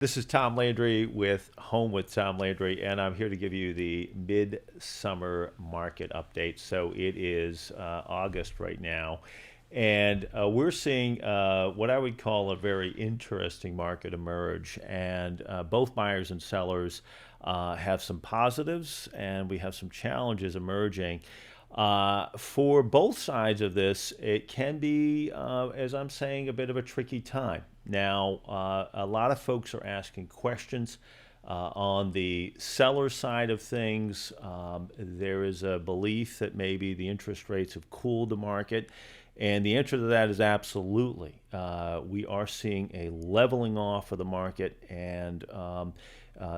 This is Tom Landry with Home with Tom Landry, and I'm here to give you the midsummer market update. So it is August right now, and we're seeing what I would call a very interesting market emerge. And both buyers and sellers have some positives, and we have some challenges emerging. For both sides of this, it can be, as I'm saying, a bit of a tricky time. Now, a lot of folks are asking questions on the seller side of things. There is a belief that maybe the interest rates have cooled the market. And the answer to that is absolutely. We are seeing a leveling off of the market and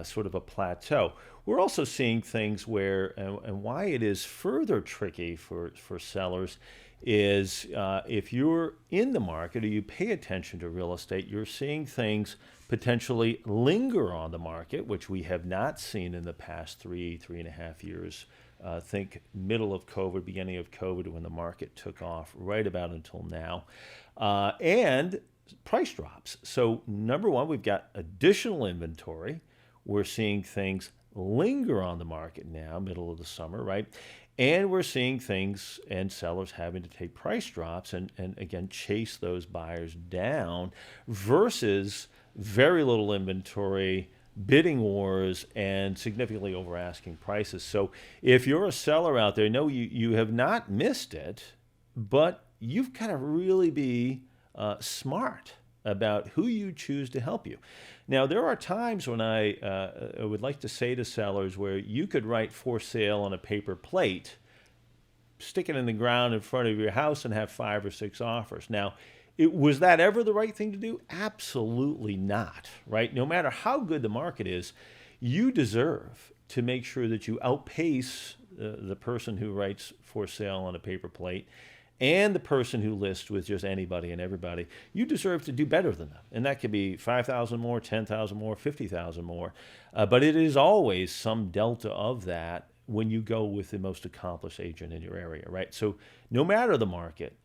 sort of a plateau. We're also seeing things where, and why it is further tricky for sellers is if you're in the market or you pay attention to real estate, you're seeing things potentially linger on the market, which we have not seen in the past 3.5 years. Think middle of COVID, beginning of COVID, when the market took off, right about until now. And price drops. So, number one, we've got additional inventory. We're seeing things linger on the market now, middle of the summer, right? And we're seeing things and sellers having to take price drops and again, chase those buyers down versus very little inventory, bidding wars, and significantly over asking prices. So if you're a seller out there, no, you have not missed it, but you've got to really be smart about who you choose to help you. Now, there are times when I would like to say to sellers where you could write for sale on a paper plate, stick it in the ground in front of your house, and have 5 or 6 offers. Now, was that ever the right thing to do? Absolutely not, right? No matter how good the market is, you deserve to make sure that you outpace the person who writes for sale on a paper plate and the person who lists with just anybody and everybody. You deserve to do better than them. And that could be 5,000 more, 10,000 more, 50,000 more. But it is always some delta of that when you go with the most accomplished agent in your area, right? So no matter the market,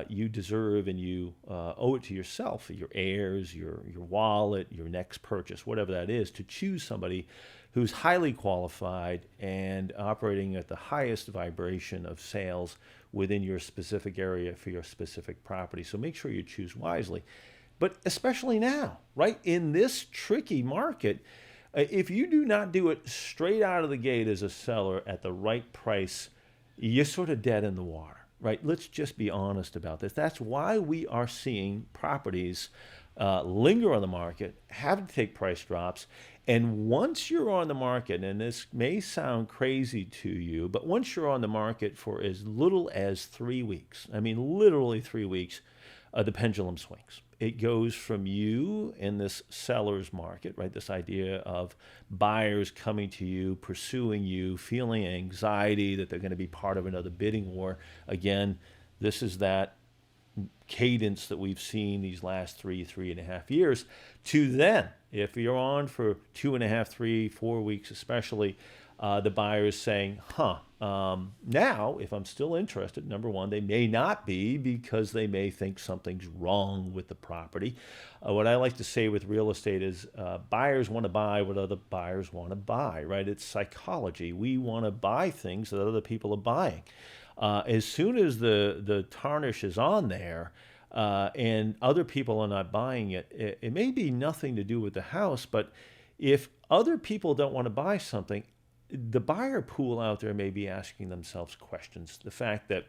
you deserve and you owe it to yourself, your heirs, your wallet, your next purchase, whatever that is, to choose somebody who's highly qualified and operating at the highest vibration of sales within your specific area for your specific property. So make sure you choose wisely. But especially now, right? In this tricky market, if you do not do it straight out of the gate as a seller at the right price, you're sort of dead in the water. Right? Let's just be honest about this. That's why we are seeing properties linger on the market, have to take price drops. And once you're on the market, and this may sound crazy to you, but once you're on the market for as little as 3 weeks, I mean, literally 3 weeks, the pendulum swings. It goes from you in this seller's market, right? This idea of buyers coming to you, pursuing you, feeling anxiety that they're going to be part of another bidding war. Again, this is that cadence that we've seen these last 3.5 years, to then, if you're on for 2.5, 3, 4 weeks especially, the buyer is saying, now, if I'm still interested, number one, they may not be because they may think something's wrong with the property. What I like to say with real estate is buyers want to buy what other buyers want to buy, right? It's psychology. We want to buy things that other people are buying. As soon as the tarnish is on there, and other people are not buying it, it may be nothing to do with the house, but if other people don't want to buy something, the buyer pool out there may be asking themselves questions. The fact that,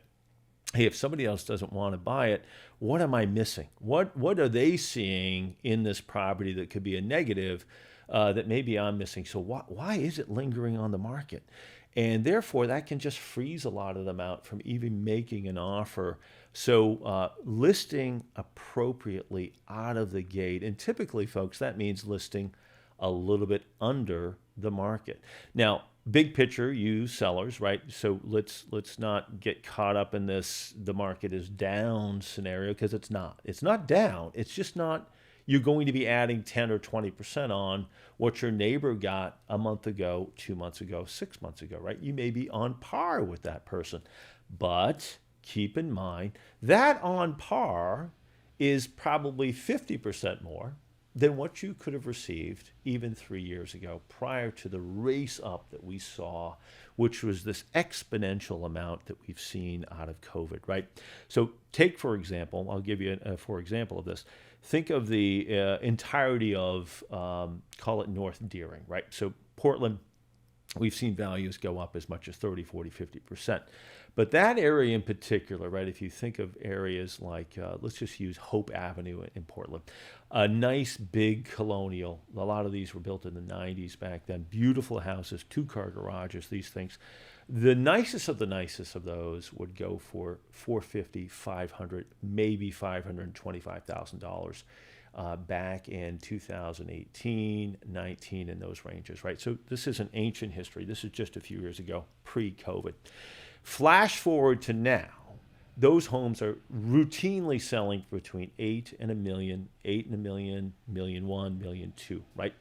hey, if somebody else doesn't want to buy it, what am I missing? What are they seeing in this property that could be a negative that maybe I'm missing? So why is it lingering on the market? And therefore, that can just freeze a lot of them out from even making an offer. So listing appropriately out of the gate. And typically, folks, that means listing a little bit under the market. Now, big picture, you sellers, right? So let's not get caught up in this the market is down scenario, because it's not. It's not down. It's just not you're going to be adding 10 or 20% on what your neighbor got a month ago, 2 months ago, 6 months ago, right? You may be on par with that person. But keep in mind that on par is probably 50% more than what you could have received even 3 years ago prior to the race up that we saw, which was this exponential amount that we've seen out of COVID, right? So take, for example, I'll give you for example of this. Think of the entirety of, call it North Deering, right? So Portland, we've seen values go up as much as 30, 40, 50%. But that area in particular, right, if you think of areas like, let's just use Hope Avenue in Portland, a nice big colonial. A lot of these were built in the 90s back then. Beautiful houses, two-car garages, these things. The nicest of those would go for 450, 500, maybe $525,000 back in 2018, 19, in those ranges, right? So this is an ancient history. This is just a few years ago, pre-COVID. Flash forward to now, those homes are routinely selling for between 8 and a million, 8 and a million, million one, million two, right?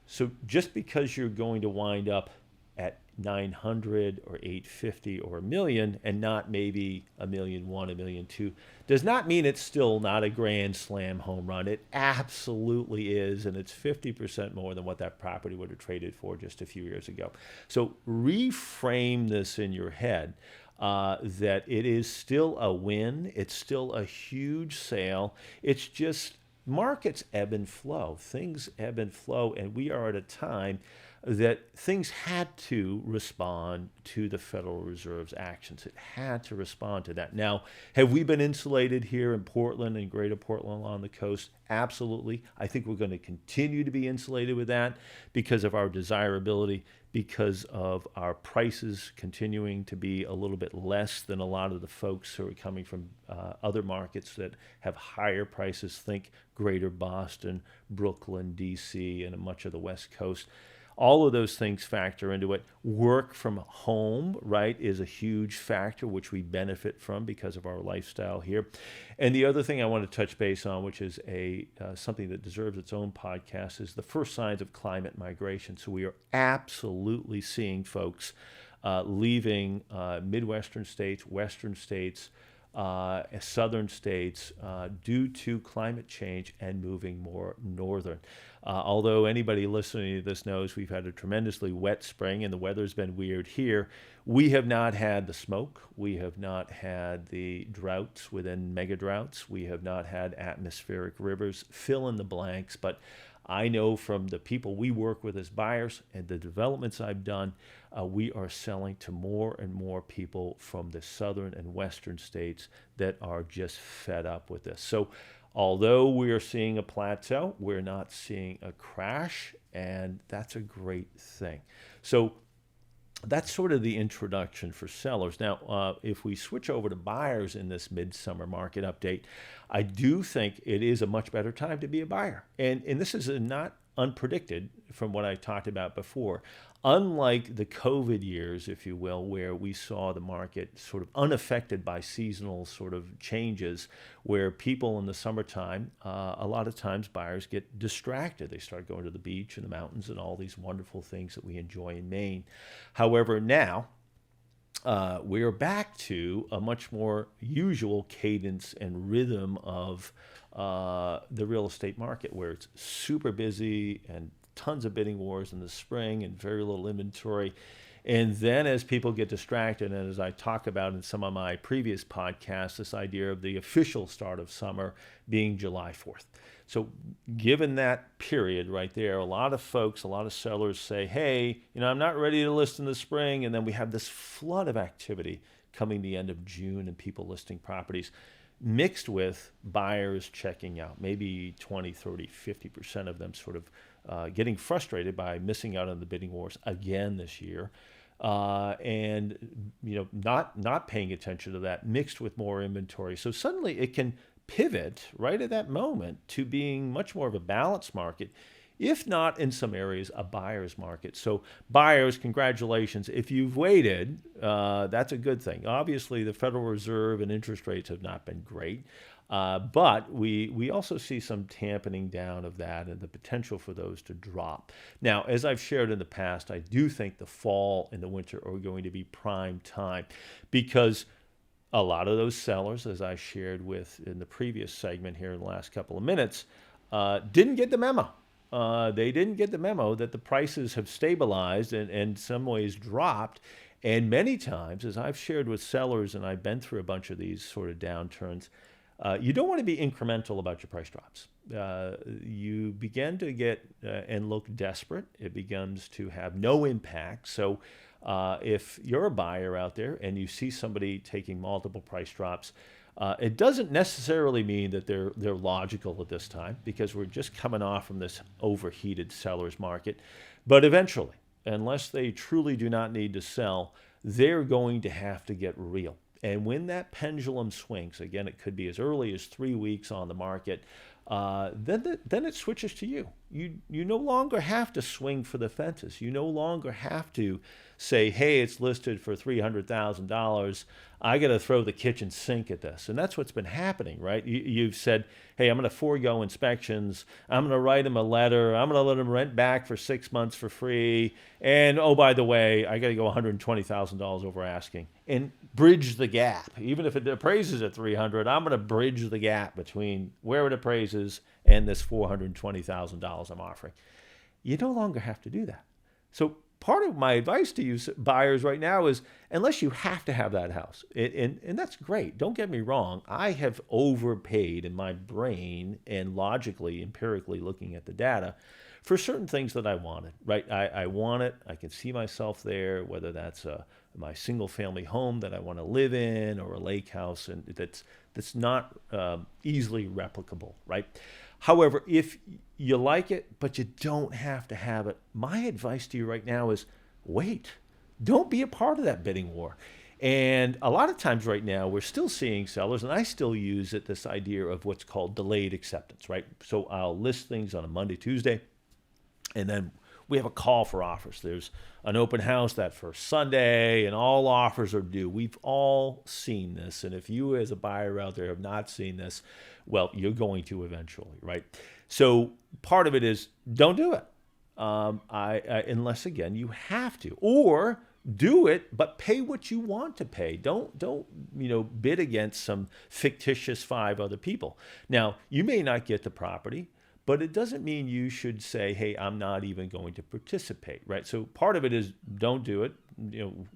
So just because you're going to wind up at 900 or 850 or a million and not maybe a million one, a million two, does not mean it's still not a grand slam home run. It absolutely is, and it's 50% more than what that property would have traded for just a few years ago. So reframe this in your head, that it is still a win. It's still a huge sale. It's just markets ebb and flow. Things ebb and flow, and we are at a time that things had to respond to the Federal Reserve's actions. It had to respond to that. Now, have we been insulated here in Portland and greater Portland along the coast? Absolutely. I think we're going to continue to be insulated with that because of our desirability, because of our prices continuing to be a little bit less than a lot of the folks who are coming from other markets that have higher prices. Think greater Boston, Brooklyn, DC, and much of the West Coast. All of those things factor into it. Work from home, right, is a huge factor, which we benefit from because of our lifestyle here. And the other thing I want to touch base on, which is something that deserves its own podcast, is the first signs of climate migration. So we are absolutely seeing folks leaving Midwestern states, Western states, southern states due to climate change and moving more northern. Although anybody listening to this knows we've had a tremendously wet spring and the weather's been weird here, we have not had the smoke. We have not had the droughts within mega droughts. We have not had atmospheric rivers. Fill in the blanks. But I know from the people we work with as buyers and the developments I've done, we are selling to more and more people from the southern and western states that are just fed up with this. So although we are seeing a plateau, we're not seeing a crash, and that's a great thing. So that's sort of the introduction for sellers. Now, if we switch over to buyers in this midsummer market update, I do think it is a much better time to be a buyer. And this is not unpredicted from what I talked about before. Unlike the COVID years, if you will, where we saw the market sort of unaffected by seasonal sort of changes, where people in the summertime, a lot of times buyers get distracted. They start going to the beach and the mountains and all these wonderful things that we enjoy in Maine. However, now we are back to a much more usual cadence and rhythm of the real estate market, where it's super busy and tons of bidding wars in the spring and very little inventory. And then as people get distracted, and as I talk about in some of my previous podcasts, this idea of the official start of summer being July 4th. So given that period right there, a lot of folks, a lot of sellers say, hey, I'm not ready to list in the spring. And then we have this flood of activity coming the end of June and people listing properties, mixed with buyers checking out, maybe 20, 30, 50% of them sort of getting frustrated by missing out on the bidding wars again this year, and not paying attention to that, mixed with more inventory. So suddenly it can pivot right at that moment to being much more of a balanced market, if not in some areas a buyer's market. So buyers, congratulations. If you've waited, that's a good thing. Obviously, the Federal Reserve and interest rates have not been great. But we also see some dampening down of that and the potential for those to drop. Now, as I've shared in the past, I do think the fall and the winter are going to be prime time, because a lot of those sellers, as I shared with in the previous segment here in the last couple of minutes, didn't get the memo. They didn't get the memo that the prices have stabilized and in some ways dropped. And many times, as I've shared with sellers, and I've been through a bunch of these sort of downturns, you don't want to be incremental about your price drops. You begin to get and look desperate. It begins to have no impact. So if you're a buyer out there and you see somebody taking multiple price drops, it doesn't necessarily mean that they're logical at this time, because we're just coming off from this overheated seller's market. But eventually, unless they truly do not need to sell, they're going to have to get real. And when that pendulum swings, again, it could be as early as 3 weeks on the market, then it switches to you. You no longer have to swing for the fences. You no longer have to say, hey, it's listed for $300,000. I got to throw the kitchen sink at this. And that's what's been happening, right? You've said, hey, I'm going to forego inspections. I'm going to write them a letter. I'm going to let them rent back for 6 months for free. And oh, by the way, I got to go $120,000 over asking and bridge the gap. Even if it appraises at 300, I'm going to bridge the gap between where it appraises and this $420,000 I'm offering. You no longer have to do that. So part of my advice to you buyers right now is, unless you have to have that house, and that's great. Don't get me wrong. I have overpaid in my brain and logically, empirically looking at the data for certain things that I wanted, right? I want it. I can see myself there, whether that's my single family home that I want to live in, or a lake house, and that's not easily replicable, right? However, if you like it, but you don't have to have it, my advice to you right now is wait. Don't be a part of that bidding war. And a lot of times right now, we're still seeing sellers, and I still use it, this idea of what's called delayed acceptance, right? So I'll list things on a Monday, Tuesday, and then we have a call for offers. There's an open house that first Sunday, and all offers are due. We've all seen this. And if you as a buyer out there have not seen this, well, you're going to eventually, right? So part of it is don't do it. Unless, again, you have to. Or do it, but pay what you want to pay. Don't bid against some fictitious 5 other people. Now, you may not get the property, but it doesn't mean you should say, hey, I'm not even going to participate, right? So part of it is don't do it,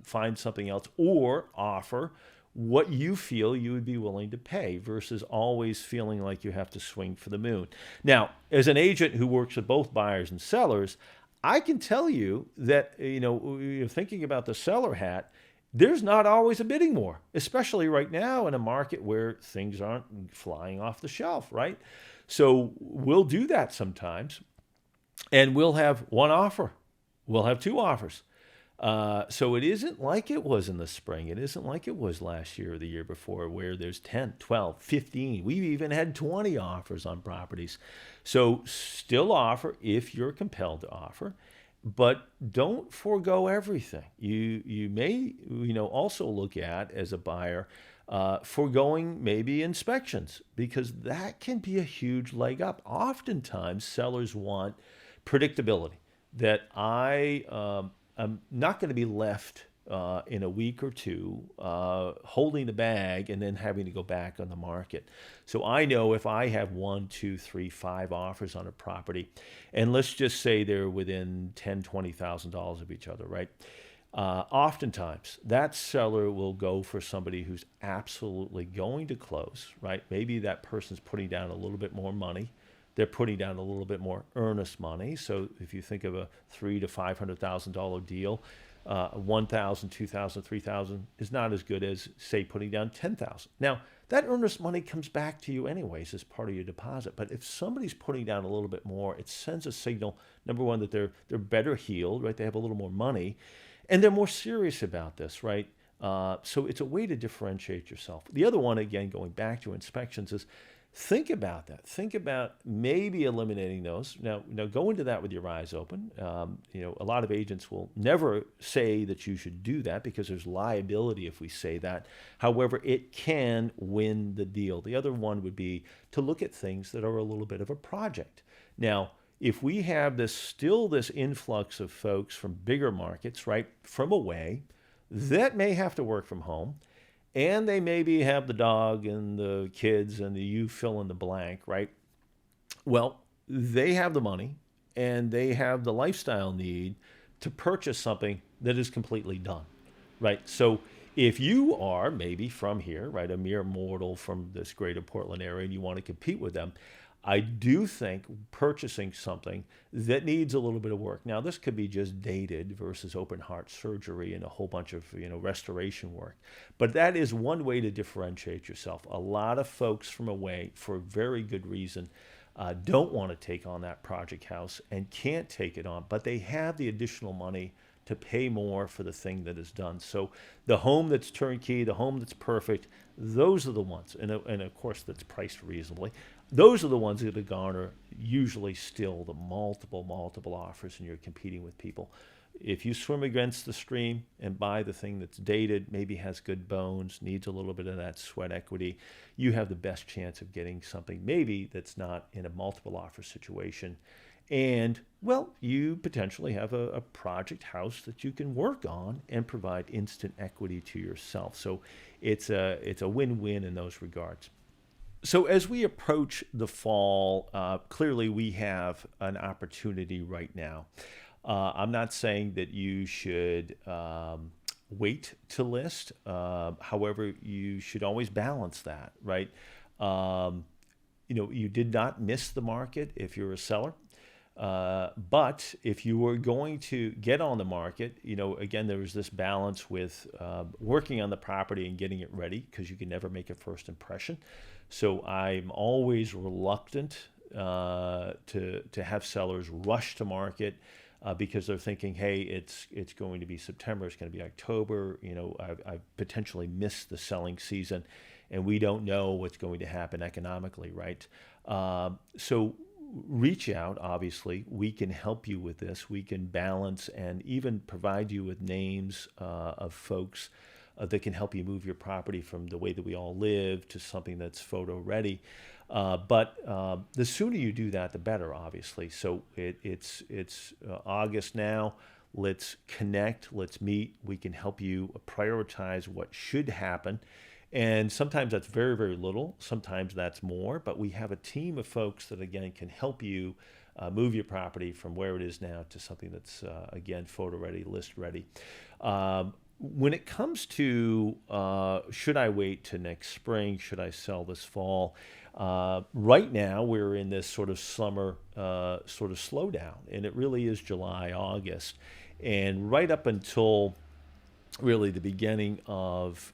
find something else, or offer what you feel you would be willing to pay, versus always feeling like you have to swing for the moon. Now, as an agent who works with both buyers and sellers, I can tell you that, you're thinking about the seller hat, there's not always a bidding war, especially right now in a market where things aren't flying off the shelf, right? So we'll do that sometimes, and we'll have one offer. We'll have 2 offers. So it isn't like it was in the spring. It isn't like it was last year or the year before, where there's 10, 12, 15. We've even had 20 offers on properties. So still offer if you're compelled to offer, but don't forego everything. You may also look at, as a buyer, foregoing maybe inspections, because that can be a huge leg up. Oftentimes, sellers want predictability, that I'm not going to be left in a week or 2 holding the bag and then having to go back on the market. So I know if I have 1, 2, 3, 5 offers on a property, and let's just say they're within $10,000, $20,000 of each other, right? Oftentimes, that seller will go for somebody who's absolutely going to close, right? Maybe that person's putting down a little bit more money. They're putting down a little bit more earnest money. So if you think of a $300,000 to $500,000 deal, 1,000, 2,000, 3,000 is not as good as, say, putting down 10,000. Now, that earnest money comes back to you anyways as part of your deposit. But if somebody's putting down a little bit more, it sends a signal, number one, that they're better heeled, right? They have a little more money, and they're more serious about this, right? So it's a way to differentiate yourself. The other one, again, going back to inspections, is think about that. Think about maybe eliminating those. Now go into that with your eyes open. A lot of agents will never say that you should do that, because there's liability if we say that. However, it can win the deal. The other one would be to look at things that are a little bit of a project. Now, if we have this influx of folks from bigger markets, right, from away, that may have to work from home, and they maybe have the dog and the kids and the you fill in the blank, right? Well, they have the money and they have the lifestyle need to purchase something that is completely done, right? So if you are maybe from here, right, a mere mortal from this greater Portland area, and you want to compete with them, I do think purchasing something that needs a little bit of work. Now, this could be just dated versus open heart surgery and a whole bunch of restoration work, but that is one way to differentiate yourself. A lot of folks from away, for very good reason, don't want to take on that project house and can't take it on, but they have the additional money to pay more for the thing that is done. So the home that's turnkey, the home that's perfect, those are the ones, and of course that's priced reasonably. Those are the ones that garner usually still the multiple offers, and you're competing with people. If you swim against the stream and buy the thing that's dated, maybe has good bones, needs a little bit of that sweat equity, you have the best chance of getting something maybe that's not in a multiple offer situation. And, well, you potentially have a project house that you can work on and provide instant equity to yourself. So it's a win-win in those regards. So as we approach the fall, clearly we have an opportunity right now. I'm not saying that you should wait to list. However, you should always balance that, right? You did not miss the market if you're a seller. But if you were going to get on the market, again, there was this balance with working on the property and getting it ready, because you can never make a first impression. So I'm always reluctant to have sellers rush to market because they're thinking, hey, it's going to be September, it's going to be October. I've potentially missed the selling season, and we don't know what's going to happen economically, right? So reach out. Obviously, we can help you with this. We can balance and even provide you with names of folks that can help you move your property from the way that we all live to something that's photo ready. But the sooner you do that, the better, obviously. So it's August now. Let's connect. Let's meet. We can help you prioritize what should happen. And sometimes that's very, very little. Sometimes that's more. But we have a team of folks that, again, can help you move your property from where it is now to something that's, again, photo ready, list ready. When it comes to should I wait to next spring, should I sell this fall, right now we're in this sort of summer sort of slowdown, and it really is July, August. And right up until really the beginning of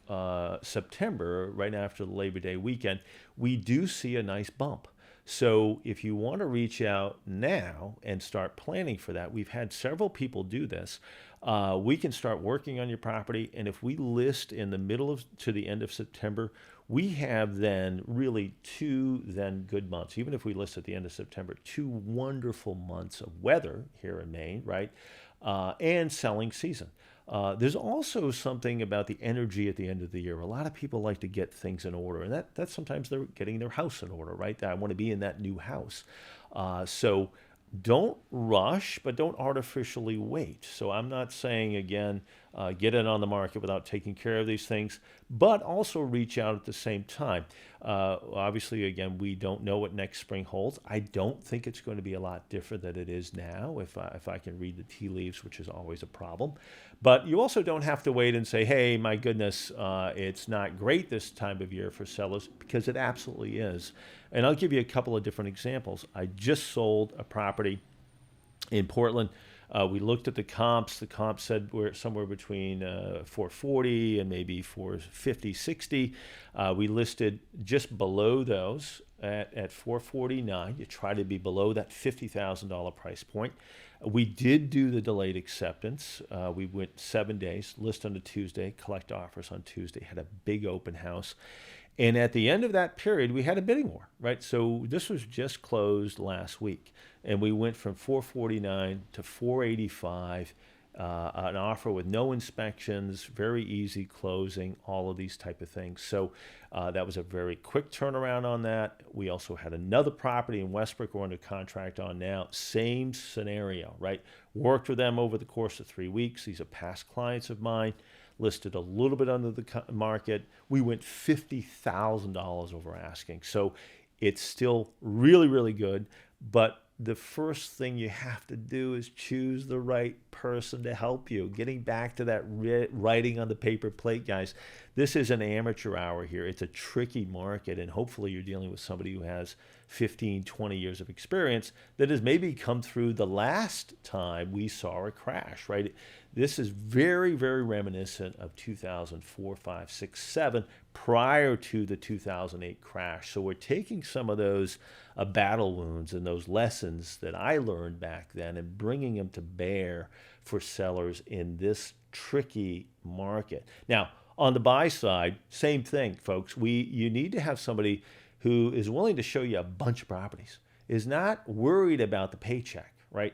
September, right after the Labor Day weekend, we do see a nice bump. So if you want to reach out now and start planning for that, we've had several people do this. We can start working on your property, and if we list in the middle to the end of September, we have then really 2 then good months. Even if we list at the end of September, 2 wonderful months of weather here in Maine, right? And selling season. There's also something about the energy at the end of the year. A lot of people like to get things in order, and that's sometimes they're getting their house in order, right? I want to be in that new house. So don't rush, but don't artificially wait. So I'm not saying, again, get it on the market without taking care of these things, but also reach out at the same time. Obviously, again, we don't know what next spring holds. I don't think it's going to be a lot different than it is now, if I can read the tea leaves, which is always a problem. But you also don't have to wait and say, hey, my goodness, it's not great this time of year for sellers, because it absolutely is. And I'll give you a couple of different examples. I just sold a property in Portland. We looked at the comps. The comps said we're somewhere between 440 and maybe 450, 60. We listed just below those at 449. You try to be below that $50,000 price point. We did do the delayed acceptance. We went 7 days, list on a Tuesday, collect offers on Tuesday, had a big open house. And at the end of that period, we had a bidding war, right? So this was just closed last week. And we went from 449 to 485, an offer with no inspections, very easy closing, all of these type of things. So that was a very quick turnaround on that. We also had another property in Westbrook we're under contract on now. Same scenario, right? Worked with them over the course of 3 weeks. These are past clients of mine. Listed a little bit under the market. We went $50,000 over asking. So It's still really, really good, but the first thing you have to do is choose the right person to help you. Getting back to that writing on the paper plate, guys, this is an amateur hour here. It's a tricky market, and hopefully you're dealing with somebody who has 15, 20 years of experience that has maybe come through the last time we saw a crash, right? This is very, very reminiscent of 2004, 5, 6, 7, prior to the 2008 crash. So we're taking some of those battle wounds and those lessons that I learned back then and bringing them to bear for sellers in this tricky market. Now, on the buy side, same thing, folks. You need to have somebody who is willing to show you a bunch of properties, is not worried about the paycheck, right?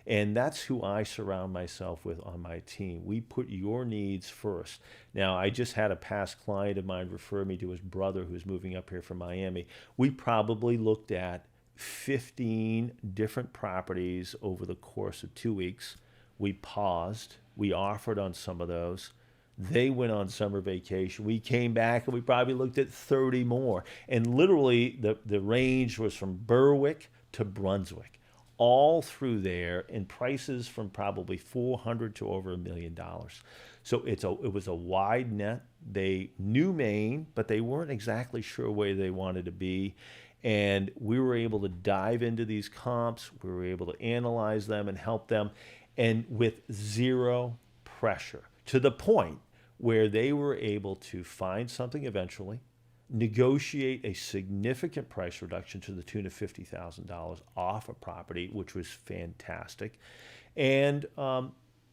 And that's who I surround myself with on my team. We put your needs first. Now, I just had a past client of mine refer me to his brother who's moving up here from Miami. We probably looked at 15 different properties over the course of 2 weeks. We paused. We offered on some of those. They went on summer vacation. We came back and we probably looked at 30 more. And literally, the range was from Berwick to Brunswick, all through there, in prices from probably $400 to over $1 million. So it was a wide net. They knew Maine, but they weren't exactly sure where they wanted to be. And we were able to dive into these comps. We were able to analyze them and help them, and with zero pressure, to the point where they were able to find something eventually, negotiate a significant price reduction to the tune of $50,000 off a property, which was fantastic. And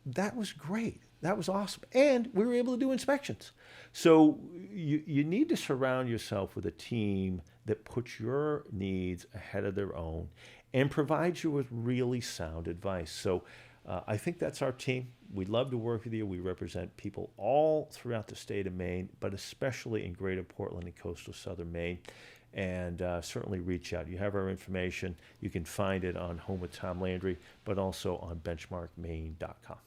that was great. That was awesome. And we were able to do inspections. So you need to surround yourself with a team that puts your needs ahead of their own and provides you with really sound advice. So I think that's our team. We'd love to work with you. We represent people all throughout the state of Maine, but especially in greater Portland and coastal southern Maine. And certainly reach out. You have our information. You can find it on Home with Tom Landry, but also on benchmarkmaine.com.